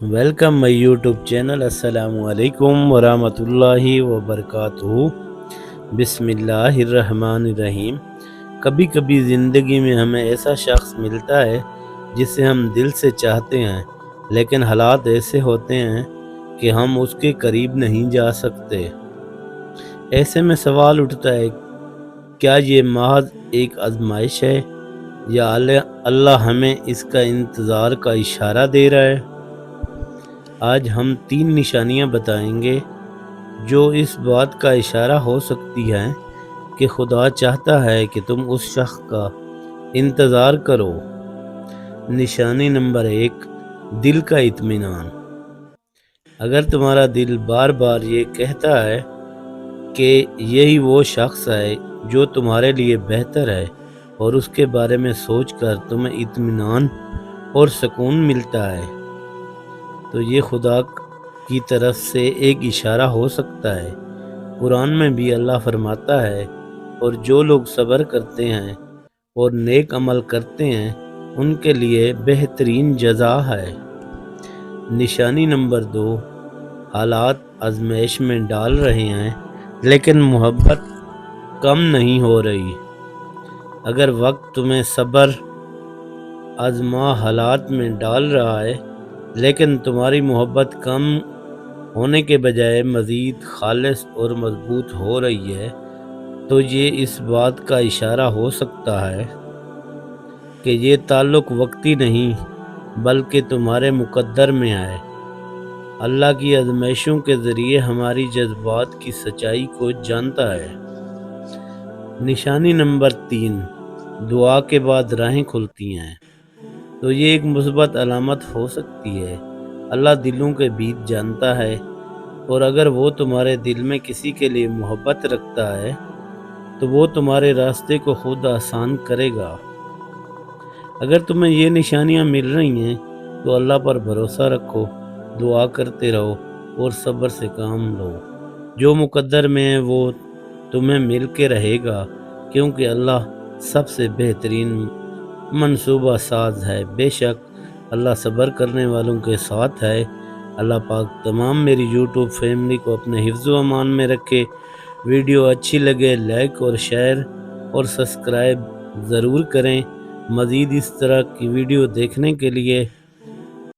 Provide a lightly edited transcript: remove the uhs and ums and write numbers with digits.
Welcome my YouTube channel. अस्सलामु अलैकुम वरहमतुल्लाहि वबरकातुहू। बिस्मिल्लाहिर्रहमानिर्रहीम। कभी कभी ज़िंदगी में हमें ऐसा शख्स मिलता है जिसे हम दिल से चाहते हैं, लेकिन हालात ऐसे होते हैं कि हम उसके करीब नहीं जा सकते। ऐसे में सवाल उठता है, क्या ये महज एक आजमाइश है या अल्लाह हमें इसका इंतज़ार का इशारा दे रहा है। आज हम 3 निशानियां बताएंगे जो इस बात का इशारा हो सकती हैं कि खुदा चाहता है कि तुम उस शख्स का इंतज़ार करो। निशानी नंबर 1, दिल का इत्मीनान। अगर तुम्हारा दिल बार बार ये कहता है कि यही वो शख्स है जो तुम्हारे लिए बेहतर है और उसके बारे में सोचकर तुम्हें इत्मीनान और सुकून मिलता है, तो ये खुदा की तरफ से एक इशारा हो सकता है। कुरान में भी अल्लाह फरमाता है, और जो लोग सब्र करते हैं और नेक अमल करते हैं उनके लिए बेहतरीन जज़ा है। निशानी नंबर 2, हालात आजमाइश में डाल रहे हैं लेकिन मोहब्बत कम नहीं हो रही। अगर वक्त तुम्हें सब्र आजमा हालात में डाल रहा है लेकिन तुम्हारी मोहब्बत कम होने के बजाय मज़ीद खालिस और मजबूत हो रही है, तो ये इस बात का इशारा हो सकता है कि ये ताल्लुक़ वक्ती नहीं बल्कि तुम्हारे मुक़द्दर में है। अल्लाह की आज़माइशों के ज़रिए हमारी जज्बात की सच्चाई को जानता है। निशानी नंबर 3, दुआ के बाद राहें खुलती हैं। तो ये एक मुस्बत अलामत हो सकती है। अल्लाह दिलों के बीच जानता है, और अगर वो तुम्हारे दिल में किसी के लिए मोहब्बत रखता है तो वो तुम्हारे रास्ते को खुद आसान करेगा। अगर तुम्हें ये निशानियां मिल रही हैं तो अल्लाह पर भरोसा रखो, दुआ करते रहो और सब्र से काम लो। जो मुकद्दर में है वो तुम्हें मिल के रहेगा, क्योंकि अल्लाह सबसे बेहतरीन मंसूबा साज है। बेशक अल्लाह सब्र करने वालों के साथ है। अल्लाह पाक तमाम मेरी यूट्यूब फैमिली को अपने हिफ्ज़ व अमान में रखे। वीडियो अच्छी लगे लाइक और शेयर और सब्सक्राइब ज़रूर करें। मज़ीद इस तरह की वीडियो देखने के लिए